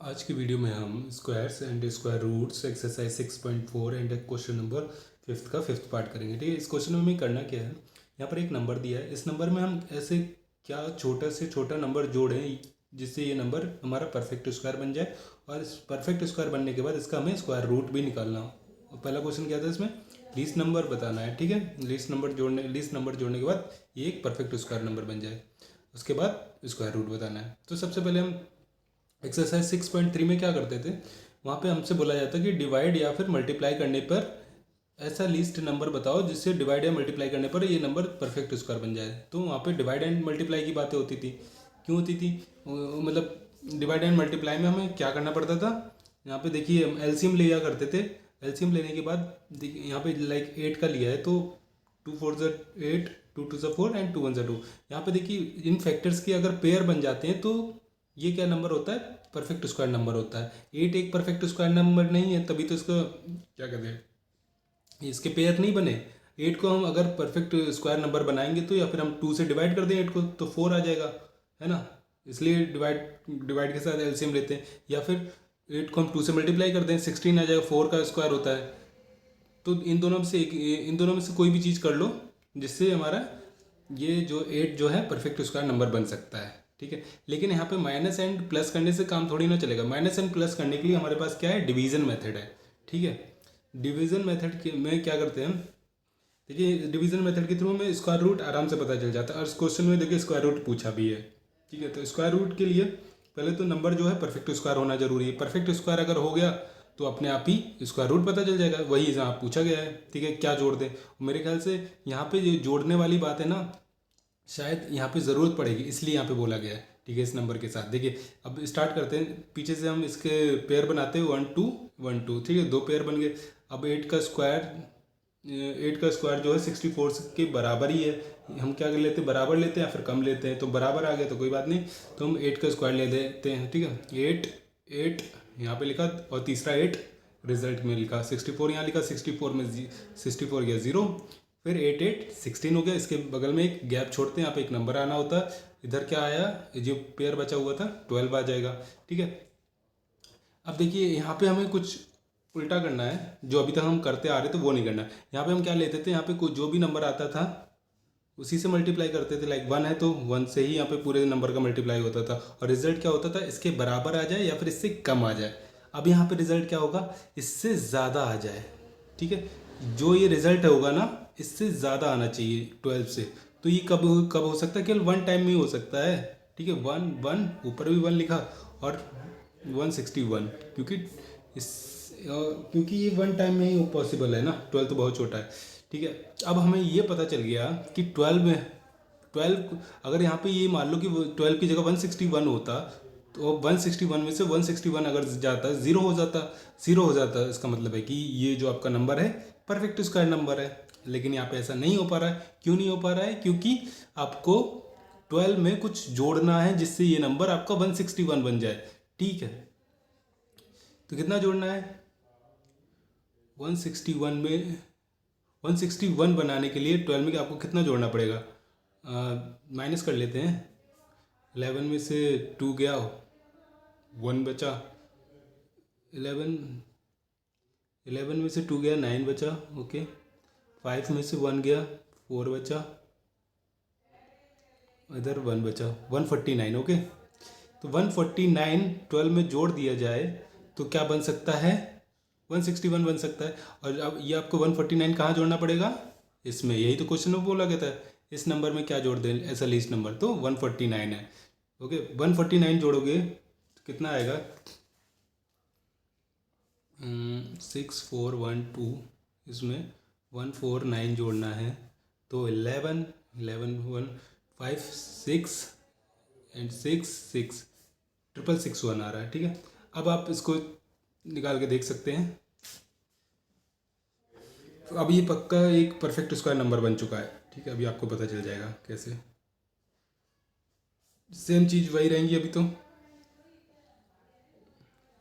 आज की वीडियो में हम squares and square roots exercise 6.4 and question number 5 का 5th पार्ट करेंगे। ठीक है, इस क्वेश्चन में हमें करना क्या है, यहाँ पर एक नंबर दिया है। इस नंबर में हम ऐसे क्या छोटा से छोटा नंबर जोड़ें जिससे ये नंबर हमारा परफेक्ट स्क्वायर बन जाए, और इस परफेक्ट स्क्वायर बनने के बाद इसका हमें स्क्वायर रूट भी निकालना हो। और पहला क्वेश्चन क्या था, इसमें लीस्ट नंबर बताना है। ठीक है, लीस्ट नंबर जोड़ने के बाद ये एक परफेक्ट स्क्वायर नंबर बन जाए, उसके बाद स्क्वायर रूट बताना है। तो सबसे पहले हम एक्सरसाइज 6.3 में क्या करते थे, वहाँ पे हमसे बोला जाता कि डिवाइड या फिर मल्टीप्लाई करने पर ऐसा लीस्ट नंबर बताओ जिससे डिवाइड या मल्टीप्लाई करने पर ये नंबर परफेक्ट स्क्वायर बन जाए। तो वहाँ पे डिवाइड एंड मल्टीप्लाई की बातें होती थी। क्यों होती थी, मतलब डिवाइड एंड मल्टीप्लाई में हमें क्या करना पड़ता था। यहाँ पे देखिए हम एलसीएम लिया करते थे। एलसीएम लेने के बाद देखिए यहाँ पे लाइक 8 का लिया है तो 2 4 ज़ा 8, 2 2 ज़ा 4 एंड 2 1 ज़ा 2। यहाँ पे देखिए इन फैक्टर्स की अगर पेयर बन जाते हैं तो ये क्या नंबर होता है, परफेक्ट स्क्वायर नंबर होता है। 8 एक परफेक्ट स्क्वायर नंबर नहीं है, तभी तो इसका क्या कहते हैं, इसके पेयर नहीं बने। 8 को हम अगर परफेक्ट स्क्वायर नंबर बनाएंगे तो या फिर हम 2 से डिवाइड कर दें 8 को तो 4 आ जाएगा, है ना। इसलिए डिवाइड के साथ एलसीएम लेते हैं। या फिर 8 को हम 2 से मल्टीप्लाई कर दें 16 आ जाएगा, 4 का स्क्वायर होता है। तो इन दोनों में से कोई भी चीज़ कर लो जिससे हमारा ये जो 8 जो है परफेक्ट स्क्वायर नंबर बन सकता है। ठीक है, लेकिन यहाँ पे माइनस एंड प्लस करने से काम थोड़ी ना चलेगा। माइनस एंड प्लस करने के लिए हमारे पास क्या है, डिवीजन मेथड है। ठीक है, डिवीजन मेथड में क्या करते हैं, देखिए डिवीजन मेथड के थ्रू हमें स्क्वायर रूट आराम से पता चल जाता है। और इस क्वेश्चन में देखिए स्क्वायर रूट पूछा भी है। ठीक है, तो स्क्वायर रूट के लिए पहले तो नंबर जो है परफेक्ट स्क्वायर होना जरूरी है। परफेक्ट स्क्वायर अगर हो गया तो अपने आप ही स्क्वायर रूट पता चल जाएगा, वही यहाँ पूछा गया है। ठीक है, क्या जोड़ दें, मेरे ख्याल से यहाँ पे ये जोड़ने वाली बात है ना, शायद यहाँ पे ज़रूरत पड़ेगी, इसलिए यहाँ पे बोला गया है। ठीक है, इस नंबर के साथ देखिए अब स्टार्ट करते हैं। पीछे से हम इसके पेयर बनाते हैं 1 2 1 2। ठीक है, 2 पेयर बन गए। अब 8 का स्क्वायर जो है 64 के बराबर ही है। हम क्या कर लेते हैं, बराबर लेते हैं या फिर कम लेते हैं। तो बराबर आ गया तो कोई बात नहीं, तो हम 8 का स्क्वायर ले लेते हैं। ठीक है, 8 8 यहाँ पे लिखा और तीसरा 8 रिजल्ट में लिखा। 64 यहाँ लिखा, 64 में 64 गया 0, फिर 8 8 16 हो गया। इसके बगल में एक गैप छोड़ते हैं, यहाँ पे एक नंबर आना होता है। इधर क्या आया, जो पेयर बचा हुआ था 12 आ जाएगा। ठीक है, अब देखिए यहाँ पे हमें कुछ उल्टा करना है, जो अभी तक हम करते आ रहे थे वो नहीं करना है। यहाँ पे हम क्या लेते थे, यहाँ पे कुछ जो भी नंबर आता था उसी से मल्टीप्लाई करते थे। लाइक 1 है तो 1 से ही यहाँ पे पूरे नंबर का मल्टीप्लाई होता था। और रिजल्ट क्या होता था, इसके बराबर आ जाए या फिर इससे कम आ जाए। अब यहाँ पे रिजल्ट क्या होगा, इससे ज़्यादा आ जाए। ठीक है, जो ये रिजल्ट होगा ना इससे ज़्यादा आना चाहिए 12 से। तो ये कब हो सकता है, केवल 1 टाइम में ही हो सकता है। ठीक है, 1 1 ऊपर भी 1 लिखा और 161, क्योंकि इस क्योंकि ये 1 टाइम में ही पॉसिबल है ना, 12 तो बहुत छोटा है। ठीक है, अब हमें ये पता चल गया कि 12 अगर यहाँ पे ये मान लो कि 12 की जगह 161 होता तो 161 में से 161 अगर जाता, ज़ीरो हो जाता, इसका मतलब है कि ये जो आपका नंबर है परफेक्ट स्क्वायर नंबर है। लेकिन यहाँ पे ऐसा नहीं हो पा रहा है। क्यों नहीं हो पा रहा है, क्योंकि आपको 12 में कुछ जोड़ना है जिससे ये नंबर आपका 161 बन जाए। ठीक है, तो कितना जोड़ना है, 161 में 161 बनाने के लिए 12 में आपको कितना जोड़ना पड़ेगा, माइनस कर लेते हैं। 11 में से 2 गया, 1 बचा। 11 में से 2 गया, 9 बचा। ओके, 5 में से 1 गया, 4 बचा। इधर 1 बचा, 149। ओके, तो 149 12 में जोड़ दिया जाए तो क्या बन सकता है, 161 बन सकता है। और अब ये आपको 149 कहाँ जोड़ना पड़ेगा, इसमें। यही तो क्वेश्चन में बोला गया था, इस नंबर में क्या जोड़ दें ऐसा लीस्ट नंबर, तो 149 है। ओके, 149 जोड़ोगे तो कितना आएगा, 6412, इसमें 149 जोड़ना है तो 11 11 1 5 6 एंड 6 6 661 आ रहा है। ठीक है, अब आप इसको निकाल के देख सकते हैं। तो अब ये पक्का एक परफेक्ट स्क्वायर नंबर बन चुका है। ठीक है, अभी आपको पता चल जाएगा कैसे। सेम चीज़ वही रहेंगी अभी तो।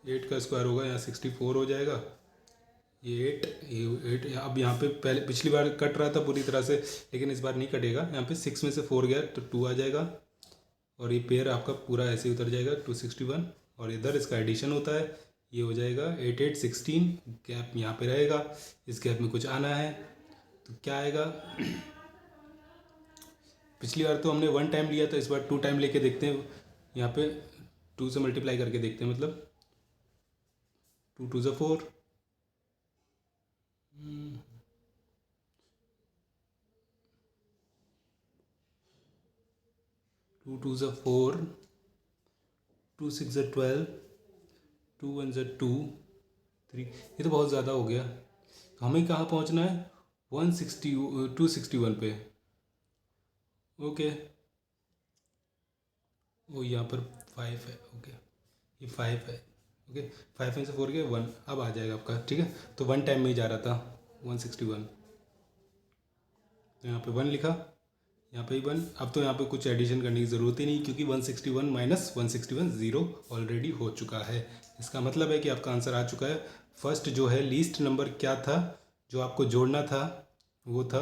8 का स्क्वायर होगा, यहाँ 64 हो जाएगा। ये 8 अब यहाँ पे पहले पिछली बार कट रहा था पूरी तरह से, लेकिन इस बार नहीं कटेगा। यहाँ पे 6 में से 4 गया तो 2 आ जाएगा, और ये पेयर आपका पूरा ऐसे ही उतर जाएगा 261 और इधर इसका एडिशन होता है, ये हो जाएगा 8 8 16, गैप यहाँ पे रहेगा, इस गैप में कुछ आना है तो क्या आएगा। पिछली बार तो हमने 1 टाइम लिया था, इस बार 2 टाइम लेके देखते हैं। यहाँ पे 2 से मल्टीप्लाई करके देखते हैं, मतलब 2 2 ज़ा 4, 2 2 ज़ा 4, 2 6 ज़ा 12, 2 1 ज़ा 2 3, ये तो बहुत ज़्यादा हो गया। तो हमें कहाँ पहुँचना है, 160 261 पे। ओके, वो यहाँ पर 5 है, ओके ये 5 है, ओके 5 में से 4 गया 1, अब आ जाएगा आपका, ठीक है। तो 1 टाइम में ही जा रहा था 161, तो यहाँ पे 1 लिखा, यहाँ पे ही 1। अब तो यहाँ पे कुछ एडिशन करने की ज़रूरत ही नहीं, क्योंकि 161 माइनस 161 ज़ीरो ऑलरेडी हो चुका है। इसका मतलब है कि आपका आंसर आ चुका है। फर्स्ट जो है लीस्ट नंबर क्या था जो आपको जोड़ना था, वो था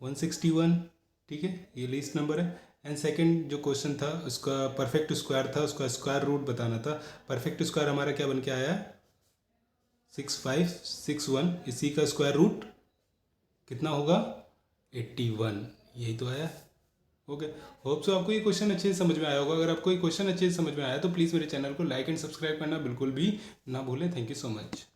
161, ठीक है, ये लीस्ट नंबर है। एंड सेकंड जो क्वेश्चन था उसका परफेक्ट स्क्वायर था, उसका स्क्वायर रूट बताना था। परफेक्ट स्क्वायर हमारा क्या बन के आया, 6561, इसी का स्क्वायर रूट कितना होगा, 81, यही तो आया। ओके, होप सो आपको ये क्वेश्चन अच्छे से समझ में आया होगा। अगर आपको ये क्वेश्चन अच्छे से समझ में आया तो प्लीज़ मेरे चैनल को लाइक एंड सब्सक्राइब करना बिल्कुल भी ना भूलें। Thank you so much.